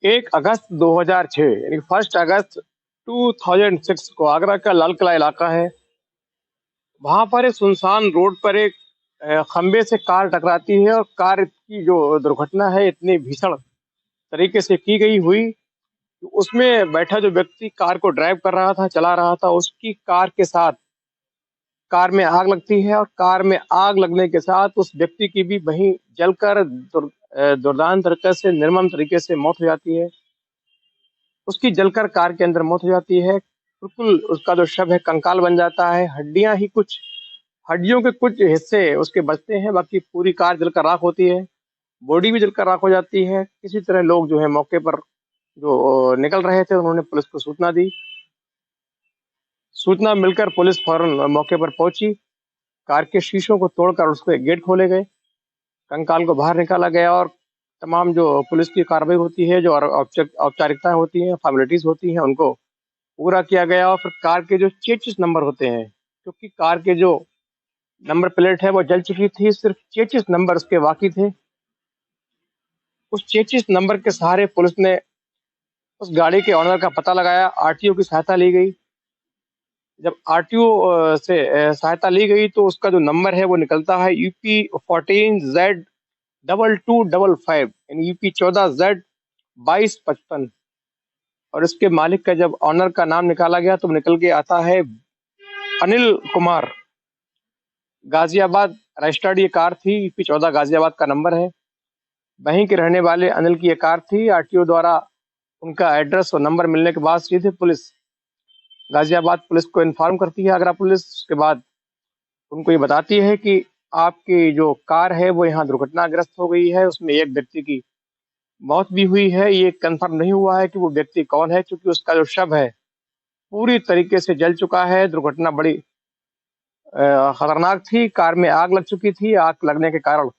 1 अगस्त 2006 यानी 1 अगस्त 2006 को आगरा का लाल किला इलाका है। वहां पर एक सुनसान रोड पर एक खंबे से कार टकराती है और कार की जो दुर्घटना है इतनी भीषण तरीके से की गई हुई कि उसमें बैठा जो व्यक्ति कार को ड्राइव कर रहा था, चला रहा था, उसकी कार के साथ कार में आग लगती है और कार में आग लगने के साथ उस व्यक्ति की भी वहीं जलकर दुर्दांत तरीके से, निर्मम तरीके से मौत हो जाती है। उसकी जलकर कार के अंदर मौत हो जाती है। बिल्कुल उसका जो शव है कंकाल बन जाता है। हड्डियों के कुछ हिस्से उसके बचते हैं, बाकी पूरी कार जलकर राख होती है। बॉडी भी जलकर राख हो जाती है। किसी तरह लोग जो है मौके पर जो निकल रहे थे उन्होंने पुलिस को सूचना दी। सूचना मिलकर पुलिस फौरन मौके पर पहुंची। कार के शीशों को तोड़कर उसके गेट खोले गए, कंकाल को बाहर निकाला गया और तमाम जो पुलिस की कार्रवाई होती है, जो औपचारिकताएं होती हैं, फॉर्मेलिटीज होती हैं, उनको पूरा किया गया। और फिर कार के जो चेचिस नंबर होते हैं, क्योंकि कार के जो नंबर प्लेट है वो जल चुकी थी, सिर्फ चेचिस नंबर उसके बाकी थे। उस चेचिस नंबर के सहारे पुलिस ने उस गाड़ी के ऑनर का पता लगाया। आरटीओ की सहायता ली गई। जब आरटीओ से सहायता ली गई तो उसका जो नंबर है वो निकलता है UP14Z2255 यानी UP14Z2255। और इसके मालिक का जब ऑनर का नाम निकाला गया तो निकल के आता है अनिल कुमार। गाजियाबाद रजिस्टर्ड ये कार थी। UP14 गाजियाबाद का नंबर है। वहीं के रहने वाले अनिल की ये कार थी। आरटीओ द्वारा उनका एड्रेस और नंबर मिलने के बाद सीधे पुलिस गाजियाबाद पुलिस को इन्फॉर्म करती है, आगरा पुलिस। उसके बाद उनको ये बताती है कि आपकी जो कार है वो यहाँ दुर्घटनाग्रस्त हो गई है, उसमें एक व्यक्ति की मौत भी हुई है। ये कंफर्म नहीं हुआ है कि वो व्यक्ति कौन है, क्योंकि उसका जो शव है पूरी तरीके से जल चुका है। दुर्घटना बड़ी खतरनाक थी। कार में आग लग चुकी थी। आग लगने के कारण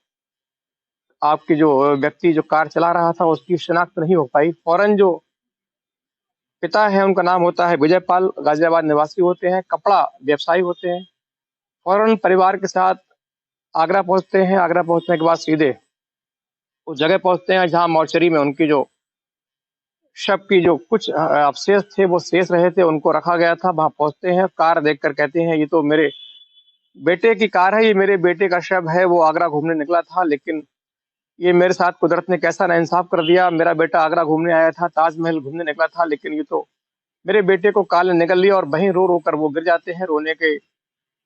आपकी जो व्यक्ति जो कार चला रहा था उसकी शिनाख्त नहीं हो पाई। फौरन जो पिता है उनका नाम होता है विजय पाल, गाजियाबाद निवासी होते हैं, कपड़ा व्यवसायी होते हैं। फौरन परिवार के साथ आगरा पहुंचते हैं। आगरा पहुंचने के बाद सीधे उस जगह पहुंचते हैं जहां मॉर्चरी में उनकी जो शव की जो कुछ अवशेष थे वो शेष रहे थे, उनको रखा गया था। वहां पहुंचते हैं, कार देखकर कहते हैं ये तो मेरे बेटे की कार है, ये मेरे बेटे का शव है। वो आगरा घूमने निकला था, लेकिन ये मेरे साथ कुदरत ने कैसा नाइंसाफ कर दिया। मेरा बेटा आगरा घूमने आया था, ताजमहल घूमने निकला था, लेकिन ये तो मेरे बेटे को काल ने निगल लिया। और वहीं रो रो कर वो गिर जाते हैं।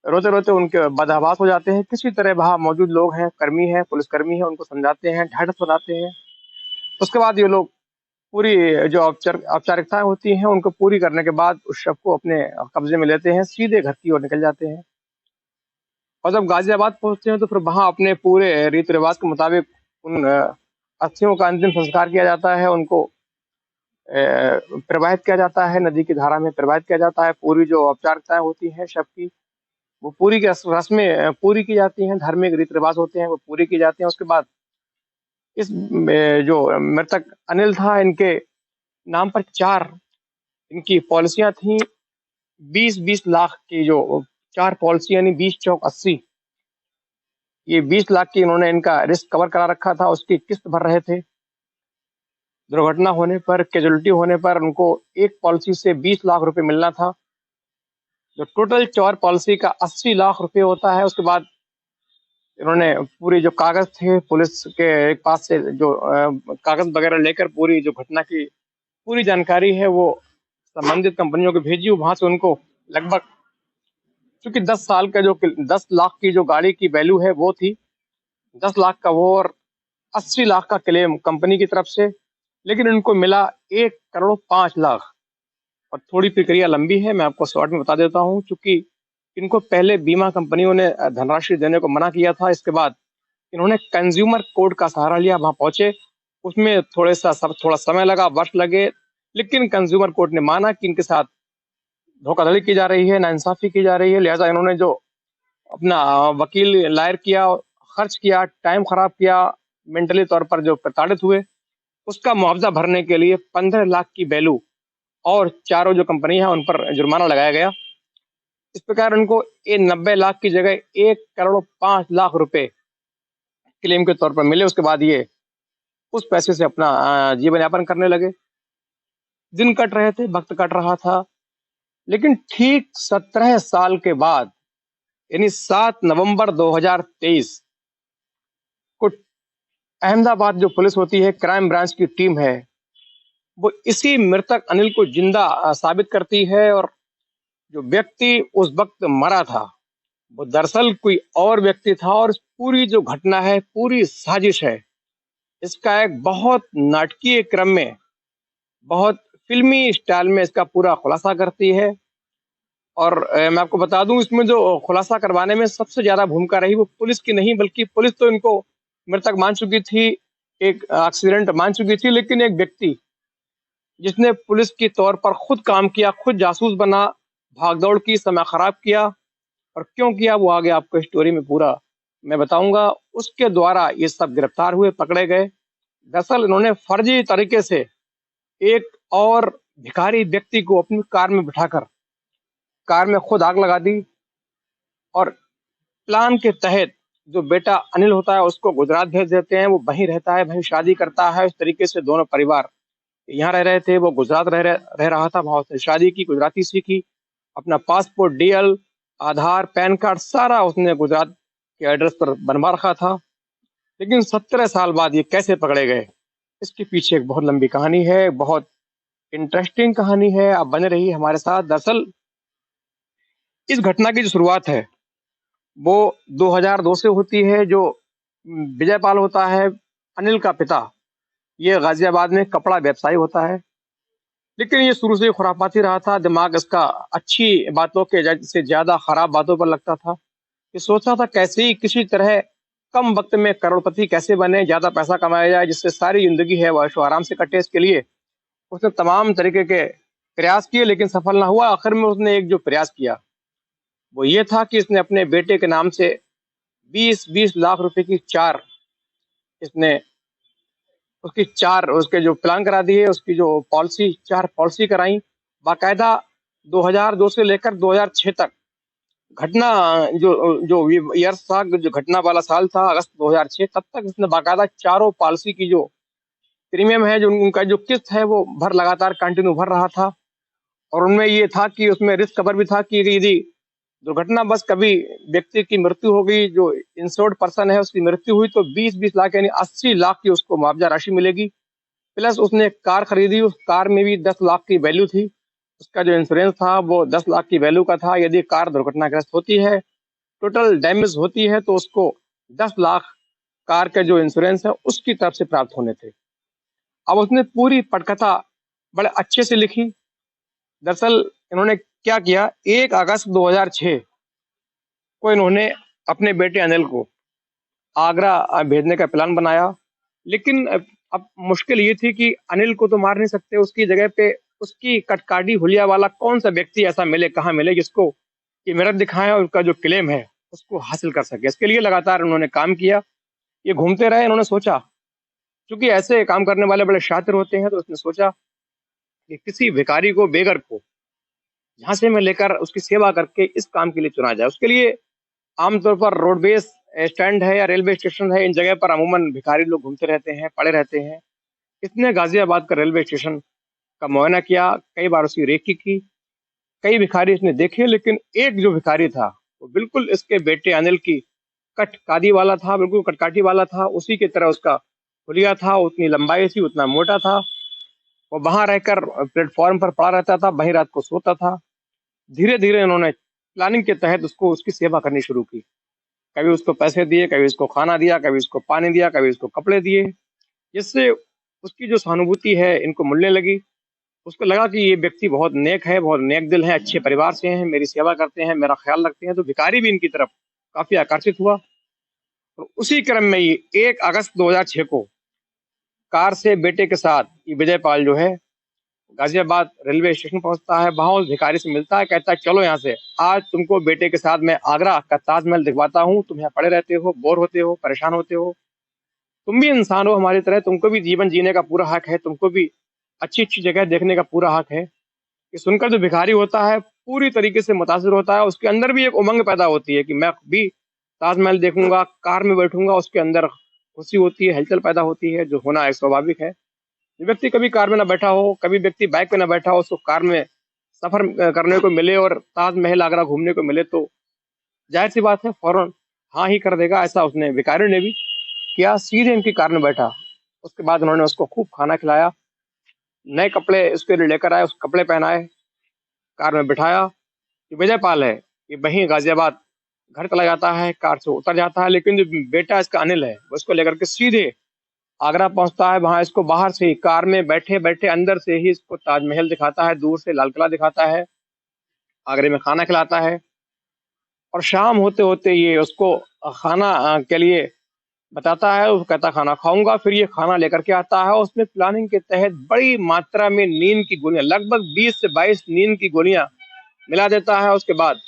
रोते रोते उनके बदहवास हो जाते हैं। किसी तरह वहां मौजूद लोग हैं, कर्मी हैं, पुलिसकर्मी हैं, उनको समझाते हैं, ढाढ़स बनाते हैं। उसके बाद ये लोग पूरी जो औपचारिकताएं होती हैं उनको पूरी करने के बाद उस शव को अपने कब्जे में लेते हैं, सीधे घर की ओर निकल जाते हैं। और जब गाजियाबाद पहुंचते हैं तो फिर वहां अपने पूरे रीति रिवाज के मुताबिक उन अस्थियों का अंतिम संस्कार किया जाता है। उनको प्रवाहित किया जाता है, नदी की धारा में प्रवाहित किया जाता है। पूरी जो औपचारिकताएं होती हैं शव की, वो पूरी की रस्में पूरी की जाती हैं। धार्मिक रीति रिवाज होते हैं वो पूरी की जाती हैं। उसके बाद इस जो मृतक अनिल था, इनके नाम पर 4 इनकी पॉलिसियां थी। 20-20 लाख की जो 4 पॉलिसी यानी 20 चौक 80, ये 20 लाख की इन्होंने इनका रिस्क कवर करा रखा था। उसकी किस्त भर रहे थे। दुर्घटना होने पर, कैजुअलिटी होने पर उनको एक पॉलिसी से 20 लाख रुपए मिलना था। जो टोटल 4 पॉलिसी का 80 लाख रुपए होता है। उसके बाद इन्होंने पूरी जो कागज थे पुलिस के एक पास से जो कागज वगैरह लेकर पूरी जो घटना की पूरी जानकारी है वो संबंधित कंपनियों को भेजी। वहां से उनको लगभग, क्योंकि 10 साल का जो 10 लाख की जो गाड़ी की वैल्यू है वो थी, 10 लाख का वो, और 80 लाख का क्लेम कंपनी की तरफ से। लेकिन इनको मिला 1 करोड़ 5 लाख। और थोड़ी प्रक्रिया लंबी है, मैं आपको शॉर्ट में बता देता हूँ। चूंकि इनको पहले बीमा कंपनियों ने धनराशि देने को मना किया था, इसके बाद इन्होंने कंज्यूमर कोर्ट का सहारा लिया। वहां पहुंचे, उसमें थोड़ा समय लगा, वर्ष लगे, लेकिन कंज्यूमर कोर्ट ने माना कि इनके साथ धोखाधड़ी की जा रही है, नाइंसाफी की जा रही है। लिहाजा इन्होंने जो अपना वकील लायर किया, खर्च किया, टाइम खराब किया, मेंटली तौर पर जो प्रताड़ित हुए, उसका मुआवजा भरने के लिए 15 लाख की वैल्यू और चारों जो कंपनी है उन पर जुर्माना लगाया गया। इस प्रकार उनको 90 लाख की जगह 1 करोड़ 5 लाख रुपए क्लेम के तौर पर मिले। उसके बाद ये उस पैसे से अपना जीवन यापन करने लगे। दिन कट रहे थे, वक्त कट रहा था। लेकिन ठीक 17 साल के बाद, यानी 7 नवंबर 2023 को अहमदाबाद जो पुलिस होती है, क्राइम ब्रांच की टीम है, वो इसी मृतक अनिल को जिंदा साबित करती है। और जो व्यक्ति उस वक्त मरा था, वो दरअसल कोई और व्यक्ति था। और इस पूरी जो घटना है, पूरी साजिश है, इसका एक बहुत नाटकीय क्रम में, बहुत फिल्मी स्टाइल में इसका पूरा खुलासा करती है। और मैं आपको बता दूं, इसमें जो खुलासा करवाने में सबसे ज्यादा भूमिका रही, वो पुलिस की नहीं, बल्कि पुलिस तो इनको मृतक मान चुकी थी, एक एक्सीडेंट मान चुकी थी, लेकिन एक व्यक्ति जिसने पुलिस के तौर पर खुद काम किया, खुद जासूस बना, भागदौड़ की, समय खराब किया, और क्यों किया वो आगे आपको स्टोरी में पूरा मैं बताऊंगा। उसके द्वारा ये सब गिरफ्तार हुए, पकड़े गए। दरअसल इन्होंने फर्जी तरीके से एक और भिखारी व्यक्ति को अपनी कार में बिठाकर कार में खुद आग लगा दी। और प्लान के तहत जो बेटा अनिल होता है उसको गुजरात भेज देते हैं, वो वहीं रहता है, वहीं शादी करता है। इस तरीके से दोनों परिवार यहाँ रह रहे थे, वो गुजरात रह रहा था, वहां उसने शादी की, गुजराती सीखी। अपना पासपोर्ट, डीएल, आधार, पैन कार्ड सारा उसने गुजरात के एड्रेस पर बनवा रखा था। लेकिन 17 साल बाद ये कैसे पकड़े गए, इसके पीछे एक बहुत लंबी कहानी है, बहुत इंटरेस्टिंग कहानी है। आप बने रहिए हमारे साथ। दरअसल इस घटना की जो शुरुआत है वो 2002 से होती है। जो विजयपाल होता है, अनिल का पिता, ये गाजियाबाद में कपड़ा व्यवसायी होता है। लेकिन ये शुरू से खुराफाती रहा था, दिमाग इसका अच्छी बातों के से ज्यादा खराब बातों पर लगता था। ये सोचता था कैसे ही किसी तरह कम वक्त में करोड़पति कैसे बने, ज्यादा पैसा कमाया जाए, जिससे सारी जिंदगी है वो ऐशो आराम से कटे। इसके लिए उसने तमाम तरीके के प्रयास किए, लेकिन सफल ना हुआ। आखिर में उसने एक जो प्रयास किया वो ये था कि इसने अपने बेटे के नाम से 20-20 लाख रुपए की इसने चार उसके जो प्लान करा दिए, उसकी जो पॉलिसी, 4 पॉलिसी कराई बाकायदा। 2002 से लेकर 2006 तक घटना जो जो ईयर्स था, जो घटना वाला साल था, अगस्त 2006, तब तक उसने बाकायदा चारों पॉलिसी की जो प्रीमियम है, जो उनका जो किस्त है, वो लगातार कंटिन्यू भर रहा था। और उनमें ये था कि उसमें रिस्क कवर भी था कि यदि दुर्घटना बस कभी व्यक्ति की मृत्यु हो गई, जो इंश्योर्ड पर्सन है उसकी मृत्यु हुई, तो 20-20 लाख यानी 80 लाख की उसको मुआवजा राशि मिलेगी। प्लस उसने एक कार खरीदी, उस कार में भी 10 लाख की वैल्यू थी। उसका जो इंश्योरेंस था वो 10 लाख की वैल्यू का था। यदि कार दुर्घटनाग्रस्त होती है, टोटल डैमेज होती है, तो उसको 10 लाख कार का जो इंश्योरेंस है उसकी तरफ से प्राप्त होने थे। अब उसने पूरी पटकथा बड़े अच्छे से लिखी। दरअसल इन्होंने क्या किया, 1 अगस्त 2006 को इन्होंने अपने बेटे अनिल को आगरा भेजने का प्लान बनाया। लेकिन अब मुश्किल ये थी कि अनिल को तो मार नहीं सकते, उसकी जगह पे उसकी कटकाडी हुलिया वाला कौन सा व्यक्ति ऐसा मिले, कहाँ मिले, जिसको ये मेरठ दिखाए और उसका जो क्लेम है उसको हासिल कर सके। इसके लिए लगातार उन्होंने काम किया, ये घूमते रहे। इन्होंने सोचा, क्योंकि ऐसे काम करने वाले बड़े शातिर होते हैं, तो उसने सोचा कि किसी भिखारी को, बेगर को झांसे में लेकर उसकी सेवा करके इस काम के लिए चुना जाए। उसके लिए आमतौर पर रोडवेज स्टैंड है या रेलवे स्टेशन है, इन जगह पर अमूमन भिखारी लोग घूमते रहते हैं, पड़े रहते हैं। इसने गाजियाबाद का रेलवे स्टेशन का मुआयना किया, कई बार उसकी रेकी की, कई भिखारी इसने देखे। लेकिन एक जो भिखारी था वो बिल्कुल इसके बेटे अनिल की कटकादी वाला था, बिल्कुल कटकाठी वाला था, उसी की तरह उसका हुलिया था, उतनी लंबाई थी, उतना मोटा था। वो वहां रहकर प्लेटफॉर्म पर पड़ा रहता था, वहीं रात को सोता था। धीरे धीरे इन्होंने प्लानिंग के तहत उसको, उसकी सेवा करनी शुरू की। कभी उसको पैसे दिए, कभी उसको खाना दिया, कभी उसको पानी दिया, कभी उसको कपड़े दिए, जिससे उसकी जो सहानुभूति है इनको मिलने लगी। उसको लगा कि ये व्यक्ति बहुत नेक है, बहुत नेक दिल है, अच्छे परिवार से हैं, मेरी सेवा करते हैं, मेरा ख्याल रखते हैं। तो भिखारी भी इनकी तरफ काफी आकर्षित हुआ। और उसी क्रम में ये 1 अगस्त 2006 को कार से बेटे के साथ ये विजयपाल जो है गाजियाबाद रेलवे स्टेशन पहुंचता है, वहां उस भिखारी से मिलता है, कहता है चलो यहाँ से, आज तुमको बेटे के साथ मैं आगरा का ताजमहल दिखवाता हूँ। तुम यहाँ पड़े रहते हो, बोर होते हो, परेशान होते हो, तुम भी इंसान हो हमारी तरह, तुमको भी जीवन जीने का पूरा हक है, तुमको भी अच्छी अच्छी जगह देखने का पूरा हक है। ये सुनकर जो भिखारी होता है पूरी तरीके से मुतासिर होता है। उसके अंदर भी एक उमंग पैदा होती है कि मैं भी ताजमहल देखूंगा, कार में बैठूंगा, उसके अंदर खुशी होती है, हलचल पैदा होती है, जो होना एक स्वाभाविक है। जो व्यक्ति कभी कार में ना बैठा हो, कभी व्यक्ति बाइक पे ना बैठा हो, उसको कार में सफर करने को मिले और ताजमहल आगरा घूमने को मिले तो जाहिर सी बात है फौरन हाँ ही कर देगा। ऐसा उसने भिखारी ने भी किया, सीधे इनकी कार में बैठा। उसके बाद उन्होंने उसको खूब खाना खिलाया, नए कपड़े उसके लिए लेकर आए, उसको कपड़े पहनाए, कार में बिठाया। ये विजय पाल है, ये वहीं गाजियाबाद घर चला जाता है, कार से उतर जाता है। लेकिन जो बेटा इसका अनिल है वो इसको लेकर के सीधे आगरा पहुंचता है। वहां इसको बाहर से ही कार में बैठे बैठे अंदर से ही इसको ताजमहल दिखाता है, दूर से लाल किला दिखाता है, आगरे में खाना खिलाता है। और शाम होते होते ये उसको खाना के लिए बताता है, वो कहता खाना खाऊंगा। फिर ये खाना लेकर के आता है, उसमें प्लानिंग के तहत बड़ी मात्रा में नींद की गोलियां, लगभग 20 से 22 नींद की गोलियां मिला देता है। उसके बाद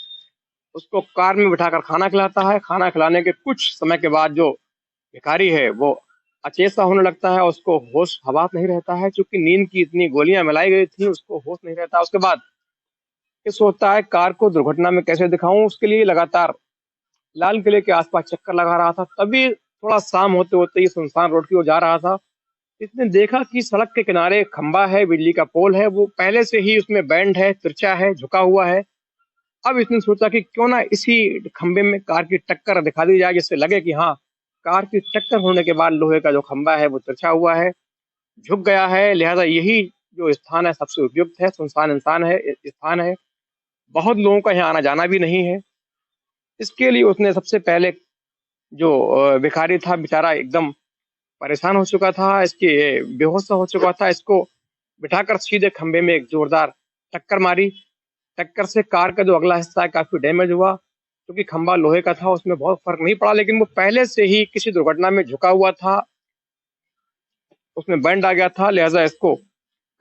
उसको कार में बिठाकर खाना खिलाता है। खाना खिलाने के कुछ समय के बाद जो भिखारी है वो अचेत सा होने लगता है, उसको होश हवास नहीं रहता है, क्योंकि नींद की इतनी गोलियां मिलाई गई थी, उसको होश नहीं रहता। उसके बाद ये सोचता है कार को दुर्घटना में कैसे दिखाऊं। उसके लिए लगातार लाल किले के आसपास चक्कर लगा रहा था। तभी थोड़ा शाम होते होते ये सुनसान रोड की ओर जा रहा था। इसने देखा कि सड़क के किनारे खंबा है, बिजली का पोल है, वो पहले से ही उसमें बैंड है, तिरछा है, झुका हुआ है। अब इसने सोचा कि क्यों ना इसी खंबे में कार की टक्कर दिखा दी जाए, जिससे लगे कि हाँ, कार की टक्कर होने के बाद लोहे का जो खंबा है वो तिरछा हुआ है, झुक गया है। लिहाजा यही जो स्थान है सबसे उपयुक्त है, सुनसान इंसान है स्थान है, बहुत लोगों का यहाँ आना जाना भी नहीं है। इसके लिए उसने सबसे पहले जो भिखारी था बेचारा एकदम परेशान हो चुका था, इसके बेहोश सा हो चुका था, इसको बिठाकर सीधे खंबे में एक जोरदार टक्कर मारी। टक्कर से कार का जो अगला हिस्सा है काफी डैमेज हुआ, क्योंकि खंबा लोहे का था, उसमें बहुत फर्क नहीं पड़ा। लेकिन वो पहले से ही किसी दुर्घटना में झुका हुआ था, उसमें बैंड आ गया था। लिहाजा इसको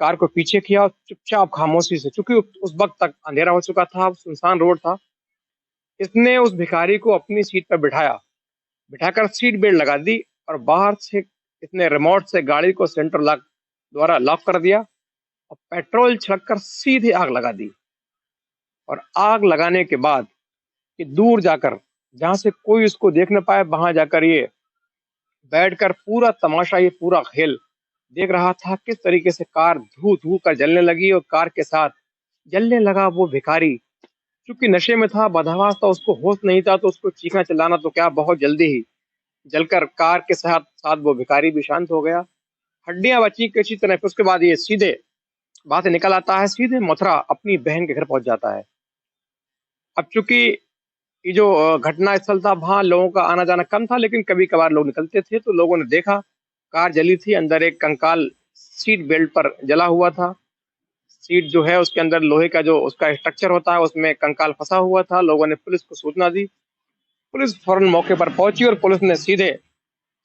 कार को पीछे किया और चुपचाप खामोशी से, चूंकि उस वक्त तक अंधेरा हो चुका था, सुनसान रोड था, इसने उस भिखारी को अपनी सीट पर बिठाया, बिठाकर सीट बेल्ट लगा दी और बाहर से इसने रिमोट से गाड़ी को सेंटर लॉक द्वारा लॉक कर दिया और पेट्रोल छिड़ककर सीधे आग लगा दी। और आग लगाने के बाद कि दूर जाकर, जहां से कोई उसको देख न पाए, वहां जाकर ये बैठकर पूरा तमाशा, ये पूरा खेल देख रहा था, किस तरीके से कार धू धू कर जलने लगी और कार के साथ जलने लगा वो भिखारी। क्योंकि नशे में था, बदहवास था, उसको होश नहीं था, तो उसको चीखना चिल्लाना तो क्या, बहुत जल्दी ही जलकर कार के साथ साथ वो भिखारी भी शांत हो गया, हड्डियां बची किसी तरह। फिर उसके बाद ये सीधे वहां से निकल आता है, सीधे मथुरा अपनी बहन के घर पहुंच जाता है। अब चूंकि ये जो घटना स्थल था, वहां लोगों का आना जाना कम था, लेकिन कभी कभार लोग निकलते थे, तो लोगों ने देखा कार जली थी, अंदर एक कंकाल सीट बेल्ट पर जला हुआ था। सीट जो है उसके अंदर लोहे का जो उसका स्ट्रक्चर होता है, उसमें कंकाल फंसा हुआ था। लोगों ने पुलिस को सूचना दी, पुलिस फौरन मौके पर पहुंची और पुलिस ने सीधे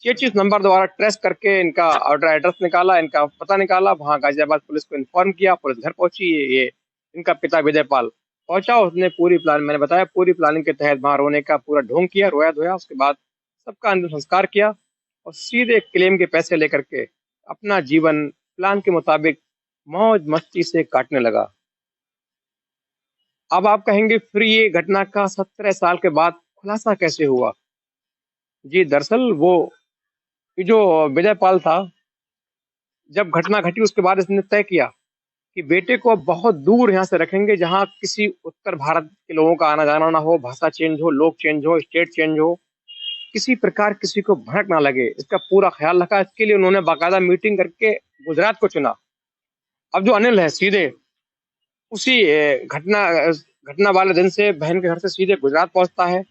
33 नंबर द्वारा ट्रेस करके इनका ऑर्डर एड्रेस निकाला, इनका पता निकाला, वहां गाजियाबाद पुलिस को इन्फॉर्म किया, पुलिस घर पहुंची। ये इनका पिता विजय पाल पहुंचा, उसने पूरी प्लान, मैंने बताया, पूरी प्लानिंग के तहत वहां रोने का पूरा ढोंग किया, रोया धोया। उसके बाद सबका अंतिम संस्कार किया और सीधे क्लेम के पैसे लेकर के अपना जीवन प्लान के मुताबिक मौज मस्ती से काटने लगा। अब आप कहेंगे फिर ये घटना का 17 साल के बाद खुलासा कैसे हुआ? जी, दरअसल वो ये जो विजय पाल था, जब घटना घटी उसके बाद इसने तय किया कि बेटे को अब बहुत दूर यहाँ से रखेंगे, जहाँ किसी उत्तर भारत के लोगों का आना जाना ना हो, भाषा चेंज हो, लोग चेंज हो, स्टेट चेंज हो, किसी प्रकार किसी को भनक ना लगे, इसका पूरा ख्याल रखा। इसके लिए उन्होंने बाकायदा मीटिंग करके गुजरात को चुना। अब जो अनिल है सीधे उसी घटना वाले दिन से बहन के घर से सीधे गुजरात पहुंचता है,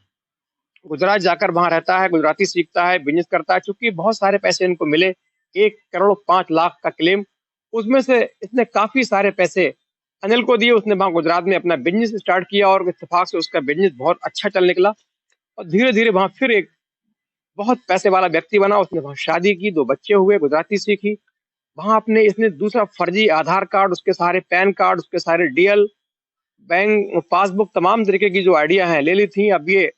गुजरात जाकर वहां रहता है, गुजराती सीखता है, बिजनेस करता है। चूंकि बहुत सारे पैसे इनको मिले, 1 करोड़ 5 लाख का क्लेम, उसमें से इसने काफी सारे पैसे अनिल को दिए। उसने वहां गुजरात में अपना बिजनेस स्टार्ट किया और इत्तेफाक से उसका बिजनेस बहुत अच्छा चल निकला और धीरे धीरे वहां फिर एक बहुत पैसे वाला व्यक्ति बना। उसने वहां शादी की, 2 बच्चे हुए, गुजराती सीखी। वहां अपने इसने दूसरा फर्जी आधार कार्ड, उसके सारे पैन कार्ड, उसके सारे डीएल, बैंक पासबुक, तमाम तरीके की जो आइडिया है ले ली थी। अब ये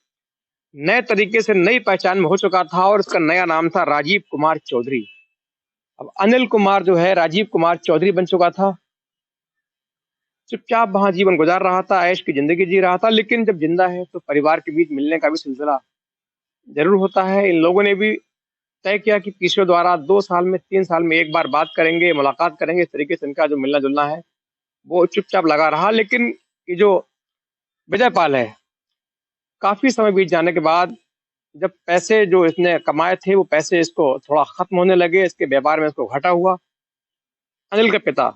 नए तरीके से नई पहचान में हो चुका था और इसका नया नाम था राजीव कुमार चौधरी। अब अनिल कुमार जो है राजीव कुमार चौधरी बन चुका था। चुपचाप वहां जीवन गुजार रहा था, ऐश की जिंदगी जी रहा था। लेकिन जब जिंदा है तो परिवार के बीच मिलने का भी सिलसिला जरूर होता है। इन लोगों ने भी तय किया कि पीसीओ द्वारा 2 साल में 3 साल में एक बार बात करेंगे, मुलाकात करेंगे। इस तरीके से इनका जो मिलना-जुलना है वो चुपचाप लगा रहा। लेकिन ये जो विजय पाल है, काफ़ी समय बीत जाने के बाद जब पैसे जो इसने कमाए थे, वो पैसे इसको थोड़ा खत्म होने लगे, इसके व्यापार में इसको घाटा हुआ। अनिल का पिता,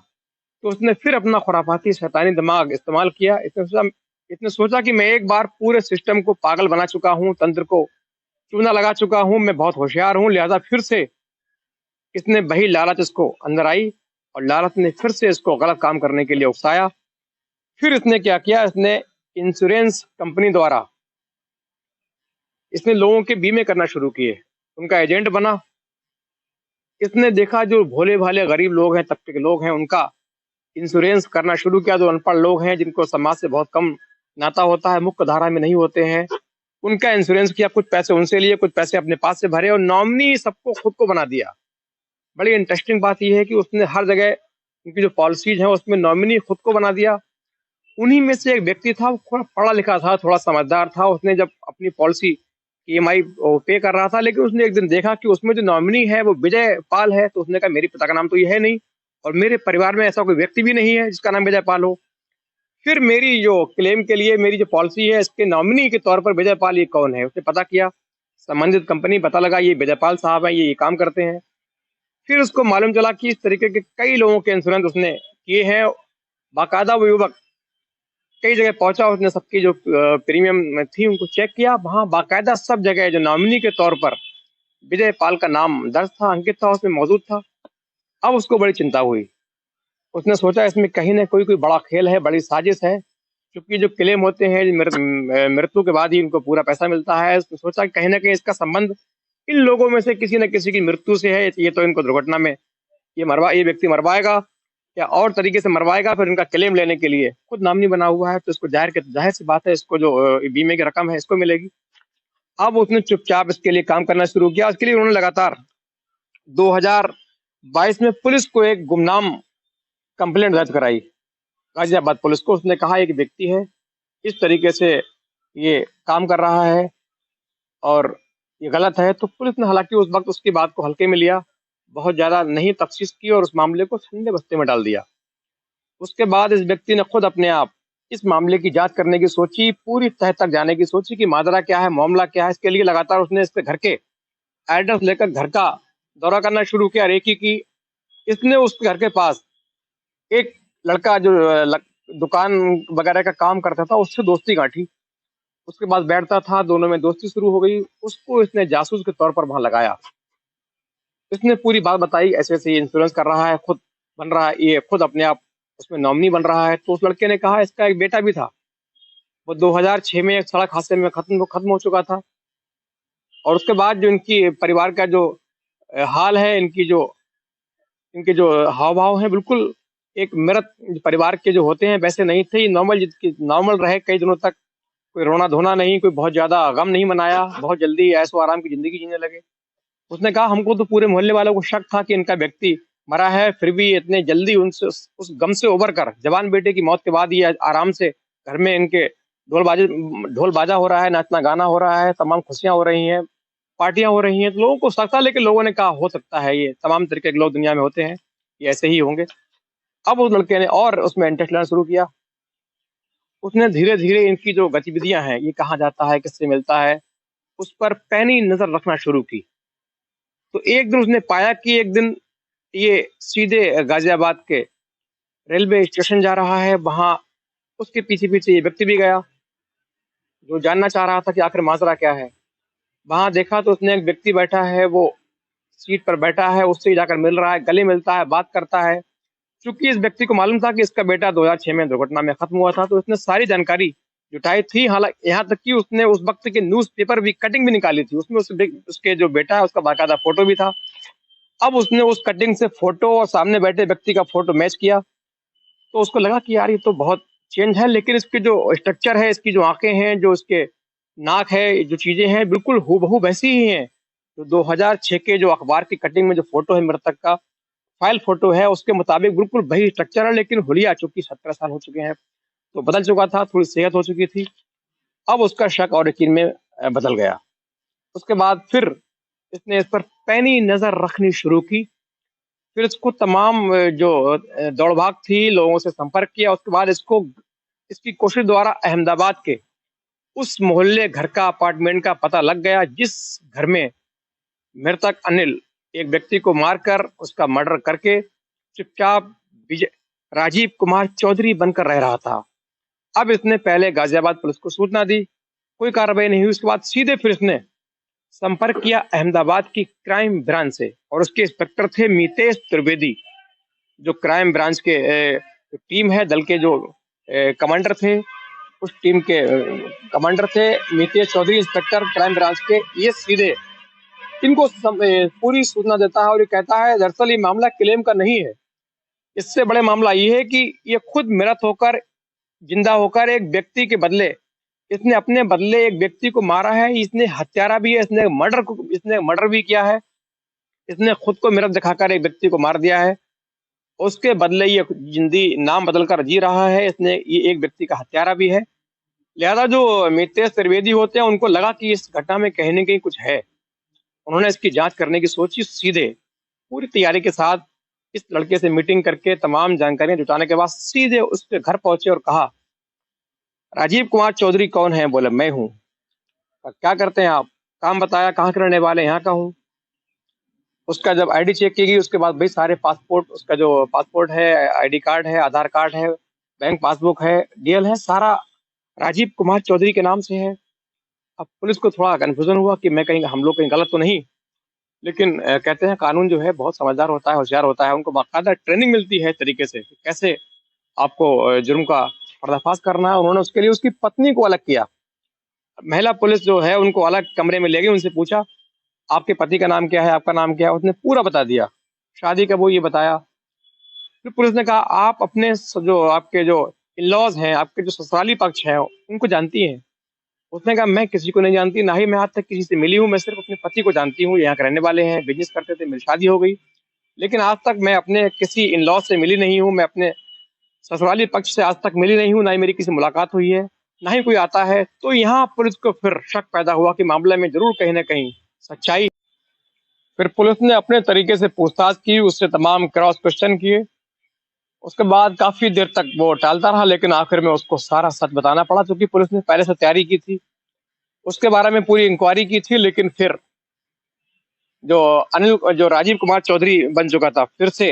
तो उसने फिर अपना खुराफाती शैतानी दिमाग इस्तेमाल किया। इसने सोचा कि मैं एक बार पूरे सिस्टम को पागल बना चुका हूँ, तंत्र को चूना लगा चुका हूँ, मैं बहुत होशियार हूँ, लिहाजा फिर से इसने वही लालच इसको अंदर आई और लालच ने फिर से इसको गलत काम करने के लिए उकसाया। फिर इसने क्या किया, इसने इंश्योरेंस कंपनी द्वारा इसने लोगों के बीमे करना शुरू किए, उनका एजेंट बना। इसने देखा जो भोले-भाले गरीब लोग हैं, तबके के लोग हैं, उनका इंश्योरेंस करना शुरू किया। जो अनपढ़ लोग हैं, जिनको समाज से बहुत कम नाता होता है, मुख्य धारा में नहीं होते हैं, उनका इंश्योरेंस किया। कुछ पैसे उनसे लिए, कुछ पैसे अपने पास से भरे और नॉमिनी सबको खुद को बना दिया। बड़ी इंटरेस्टिंग बात ये है कि उसने हर जगह उनकी जो पॉलिसीज हैं, उसमें नॉमिनी खुद को बना दिया। उन्हीं में से एक व्यक्ति था, वो थोड़ा पढ़ा लिखा था, थोड़ा समझदार था। उसने जब अपनी पॉलिसी ईएमआई पे कर रहा था, लेकिन उसने एक दिन देखा कि उसमें जो नॉमिनी है वो विजय पाल है। तो उसने कहा मेरे पिता का नाम तो ये है नहीं और मेरे परिवार में ऐसा कोई व्यक्ति भी नहीं है जिसका नाम विजय पाल हो। फिर मेरी जो क्लेम के लिए मेरी जो पॉलिसी है, इसके नॉमिनी के तौर पर विजय पाल ये कौन है, उसने पता किया, संबंधित कंपनी पता लगा ये विजय पाल साहब हैं, ये काम करते हैं। फिर उसको मालूम चला कि इस तरीके के कई लोगों के इंश्योरेंस उसने किए हैं। बाकायदा वो युवक कई जगह पहुंचा, उसने सबकी जो प्रीमियम थी उनको चेक किया। वहां बाकायदा सब जगह जो नॉमिनी के तौर पर विजय पाल का नाम दर्ज था, अंकित था, उसमें मौजूद था। अब उसको बड़ी चिंता हुई। उसने सोचा इसमें कहीं ना कोई कोई बड़ा खेल है, बड़ी साजिश है, क्योंकि जो क्लेम होते हैं मृत्यु के बाद ही इनको पूरा पैसा मिलता है। उसने सोचा कि कहीं ना कहीं इसका संबंध इन लोगों में से किसी न किसी की मृत्यु से है। ये तो इनको दुर्घटना में ये व्यक्ति मरवाएगा या और तरीके से मरवाएगा, फिर इनका क्लेम लेने के लिए खुद नामनी बना हुआ है, तो इसको जाहिर सी बात है, इसको जो बीमे की रकम है इसको मिलेगी। अब उसने चुपचाप इसके लिए काम करना शुरू किया। उसके लिए उन्होंने लगातार 2022 में पुलिस को एक गुमनाम कंप्लेंट दर्ज कराई, गाजियाबाद पुलिस को। उसने कहा एक व्यक्ति है, इस तरीके से ये काम कर रहा है और ये गलत है। तो पुलिस ने हालांकि उस वक्त उसकी बात को हल्के में लिया, बहुत ज्यादा नहीं तफ्तीश की और उस मामले को ठंडे बस्ते में डाल दिया। उसके बाद इस व्यक्ति ने खुद अपने आप इस मामले की जांच करने की सोची, पूरी तह तक जाने की सोची कि माजरा क्या है, मामला क्या है। इसके लिए लगातार उसने इसके घर के एड्रेस लेकर घर का दौरा करना शुरू किया, रेकी की। इसने उसके घर के पास एक लड़का जो दुकान वगैरह का काम करता था, उससे दोस्ती गांठी। उसके पास बैठता था, दोनों में दोस्ती शुरू हो गई। उसको इसने जासूस के तौर पर वहां लगाया। इसने पूरी बात बताई, ऐसे ऐसे ये इंश्योरेंस कर रहा है, खुद बन रहा है, ये खुद अपने आप उसमें नॉमिनी बन रहा है। तो उस लड़के ने कहा इसका एक बेटा भी था, वो 2006 में एक सड़क हादसे में खत्म हो चुका था। और उसके बाद जो इनकी परिवार का जो हाल है, इनके जो हाव भाव है, बिल्कुल एक मृत परिवार के जो होते हैं वैसे नहीं थे। नॉर्मल रहे कई दिनों तक, कोई रोना धोना नहीं, कोई बहुत ज्यादा गम नहीं मनाया, बहुत जल्दी ऐशो आराम की जिंदगी जीने लगे। उसने कहा हमको तो पूरे मोहल्ले वालों को शक था कि इनका व्यक्ति मरा है, फिर भी इतने जल्दी उनसे उस गम से उबर कर जवान बेटे की मौत के बाद ये आराम से घर में इनके ढोल बाजा हो रहा है, नाचना गाना हो रहा है, तमाम खुशियां हो रही हैं, पार्टियां हो रही हैं। तो लोगों को शक था, लेकिन लोगों ने कहा हो सकता है, ये तमाम तरीके के लोग दुनिया में होते हैं, ये ऐसे ही होंगे। अब उस लड़के ने और उसमें इंटरेस्ट लेना शुरू किया। उसने धीरे धीरे इनकी जो गतिविधियां हैं, ये कहाँ जाता है, किससे मिलता है, उस पर पैनी नजर रखना शुरू की। तो एक दिन उसने पाया कि एक दिन ये सीधे गाजियाबाद के रेलवे स्टेशन जा रहा है। वहां उसके पीछे पीछे ये व्यक्ति भी गया, जो जानना चाह रहा था कि आखिर माजरा क्या है। वहां देखा तो उसने एक व्यक्ति बैठा है, वो सीट पर बैठा है, उससे जाकर मिल रहा है, गले मिलता है, बात करता है। चूंकि इस व्यक्ति को मालूम था कि इसका बेटा 2006 में दुर्घटना में खत्म हुआ था, तो उसने सारी जानकारी जुटाई थी। हालांकि यहाँ तक कि उसने उस वक्त के न्यूज़पेपर भी कटिंग भी निकाली थी, उसमें उसके जो बेटा है उसका बाकायदा फोटो भी था। अब उसने उस कटिंग से फोटो और सामने बैठे व्यक्ति का फोटो मैच किया, तो उसको लगा कि यार ये तो बहुत चेंज है, लेकिन इसके जो स्ट्रक्चर है, इसकी जो आंखें हैं, जो इसके नाक है, जो चीजें हैं, बिल्कुल हूबहू वैसी ही हैं। तो 2006 के जो अखबार की कटिंग में जो फोटो है मृतक का, फाइल फोटो है, उसके मुताबिक बिल्कुल वही स्ट्रक्चर है। लेकिन हुलिया चूंकि 17 साल हो चुके हैं, तो बदल चुका था, थोड़ी सेहत हो चुकी थी। अब उसका शक और यकीन में बदल गया। उसके बाद फिर इसने इस पर पैनी नजर रखनी शुरू की। फिर इसको तमाम जो दौड़ भाग थी, लोगों से संपर्क किया। उसके बाद इसको इसकी कोशिश द्वारा अहमदाबाद के उस मोहल्ले घर का, अपार्टमेंट का पता लग गया जिस घर में मृतक अनिल एक व्यक्ति को मारकर उसका मर्डर करके चुपचाप विजय राजीव कुमार चौधरी बनकर रह रहा था। अब इसने पहले गाजियाबाद पुलिस को सूचना दी, कोई कार्रवाई नहीं हुई। उसके बाद सीधे फिर इसने संपर्क किया अहमदाबाद की क्राइम ब्रांच से, और उसके इंस्पेक्टर थे मितेश त्रिवेदी, जो क्राइम ब्रांच के टीम है, दल के जो कमांडर थे, उस टीम के कमांडर थे Mitesh Chaudhary, inspector crime branch के। ये सीधे इनको पूरी सूचना देता है और ये कहता है दरअसल ये मामला क्लेम का नहीं है, इससे बड़े मामला ये है कि ये खुद मृत होकर, जिंदा होकर एक व्यक्ति के बदले, इसने अपने बदले एक व्यक्ति को मारा है। इसने हत्यारा भी है, इसने मर्डर भी किया है। इसने खुद को मृत दिखाकर एक व्यक्ति को मार दिया है, उसके बदले ये जिंदी नाम बदलकर जी रहा है। इसने ये एक व्यक्ति का हत्यारा भी है। लिहाजा जो मितेश त्रिवेदी होते हैं उनको लगा कि इस घटना में कहीं न कहीं कुछ है। उन्होंने इसकी जांच करने की सोची। सीधे पूरी तैयारी के साथ इस लड़के से मीटिंग करके तमाम जानकारियां जुटाने के बाद सीधे उसके घर पहुंचे और कहा, राजीव कुमार चौधरी कौन है? बोले, मैं हूँ। क्या करते हैं आप? काम बताया, कहाँ के रहने वाले? यहाँ का हूँ। उसका जब आईडी चेक की गई उसके बाद भाई सारे पासपोर्ट, उसका जो पासपोर्ट है, आईडी कार्ड है, आधार कार्ड है, बैंक पासबुक है, डीएल है, सारा राजीव कुमार चौधरी के नाम से है। अब पुलिस को थोड़ा कन्फ्यूजन हुआ कि मैं कहीं, हम लोग कहीं गलत तो नहीं। लेकिन कहते हैं कानून जो है बहुत समझदार होता है, होशियार होता है। उनको बाकायदा ट्रेनिंग मिलती है तरीके से कि कैसे आपको जुर्म का पर्दाफाश करना है। उन्होंने उसके लिए उसकी पत्नी को अलग किया। महिला पुलिस जो है उनको अलग कमरे में ले गई, उनसे पूछा आपके पति का नाम क्या है, आपका नाम क्या है? उसने पूरा बता दिया, शादी कब हुई ये बताया। फिर पुलिस ने कहा आप अपने जो आपके जो इन-लॉज हैं, आपके जो ससुराली पक्ष है, उनको जानती हैं? उसने कहा मैं किसी को नहीं जानती, ना ही मैं आज तक किसी से मिली हूँ। मैं सिर्फ अपने पति को जानती हूँ, यहाँ के रहने वाले हैं, बिजनेस करते थे, मेरी शादी हो गई। लेकिन आज तक मैं अपने किसी इन-लॉज से मिली नहीं हूँ, मैं अपने ससुराली पक्ष से आज तक मिली नहीं हूँ, ना ही मेरी किसी मुलाकात हुई है, ना ही कोई आता है। तो यहाँ पुलिस को फिर शक पैदा हुआ कि मामले में जरूर कहीं न कहीं सच्चाई। फिर पुलिस ने अपने तरीके से पूछताछ की, उससे तमाम क्रॉस क्वेश्चन किए। उसके बाद काफ़ी देर तक वो टालता रहा, लेकिन आखिर में उसको सारा सच बताना पड़ा, क्योंकि पुलिस ने पहले से तैयारी की थी, उसके बारे में पूरी इंक्वायरी की थी। लेकिन फिर जो राजीव कुमार चौधरी बन चुका था, फिर से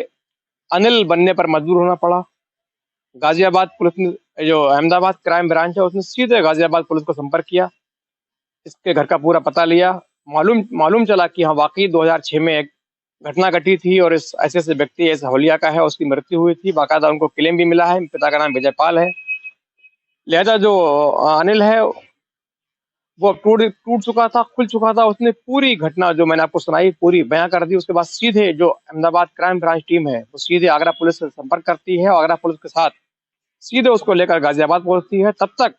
अनिल बनने पर मजबूर होना पड़ा। गाजियाबाद पुलिस ने, जो अहमदाबाद क्राइम ब्रांच है, उसने सीधे गाजियाबाद पुलिस को संपर्क किया, इसके घर का पूरा पता लिया। मालूम मालूम चला कि हाँ वाकई 2006 में एक घटना घटी थी और इस ऐसे व्यक्ति, ऐसे होलिया का है, उसकी मृत्यु हुई थी। बाकायदा उनको क्लेम भी मिला है, पिता का नाम विजयपाल है। लिहाजा जो अनिल है वो टूट टूट चुका था, खुल चुका था। उसने पूरी घटना जो मैंने आपको सुनाई पूरी बयां कर दी। उसके बाद सीधे जो अहमदाबाद क्राइम ब्रांच टीम है वो सीधे आगरा पुलिस से संपर्क करती है और आगरा पुलिस के साथ सीधे उसको लेकर गाजियाबाद पहुंचती है। तब तक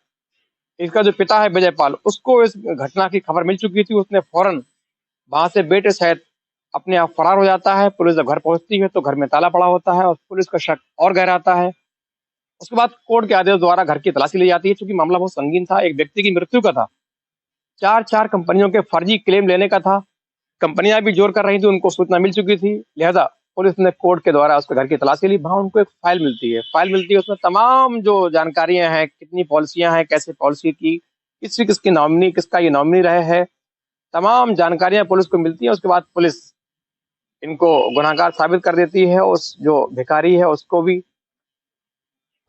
इसका जो पिता है विजयपाल, उसको इस घटना की खबर मिल चुकी थी। उसने फौरन वहां से बेटे सहित अपने आप फरार हो जाता है। पुलिस जब घर पहुंचती है तो घर में ताला पड़ा होता है और पुलिस का शक और गहराता है। उसके बाद कोर्ट के आदेश द्वारा घर की तलाशी ली जाती है, क्योंकि मामला बहुत संगीन था, एक व्यक्ति की मृत्यु का था, चार चार कंपनियों के फर्जी क्लेम लेने का था। कंपनियां भी जोर कर रही थी, उनको सूचना मिल चुकी थी। लिहाजा पुलिस ने कोर्ट के द्वारा उसके घर की तलाशी ली। वहां उनको एक फाइल मिलती है, उसमें तमाम जो जानकारियां हैं, कितनी पॉलिसियां हैं, कैसे पॉलिसी की, किसकी किसकी नॉमिनी, किसका ये नॉमिनी रहे है, तमाम जानकारियां पुलिस को मिलती हैं। उसके बाद पुलिस इनको गुनाहगार साबित कर देती है। उस जो भिखारी है उसको भी,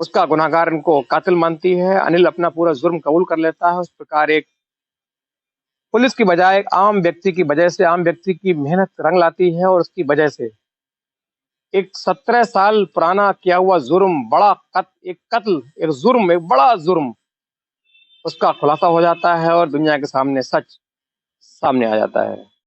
उसका गुनाहगार इनको कातिल मानती है। अनिल अपना पूरा जुर्म कबूल कर लेता है। उस प्रकार एक पुलिस की बजाय एक आम व्यक्ति की वजह से, आम व्यक्ति की मेहनत रंग लाती है और उसकी वजह से एक 17 साल पुराना किया हुआ जुर्म, एक कत्ल, एक जुर्म, एक बड़ा जुर्म, उसका खुलासा हो जाता है और दुनिया के सामने सच सामने आ जाता है।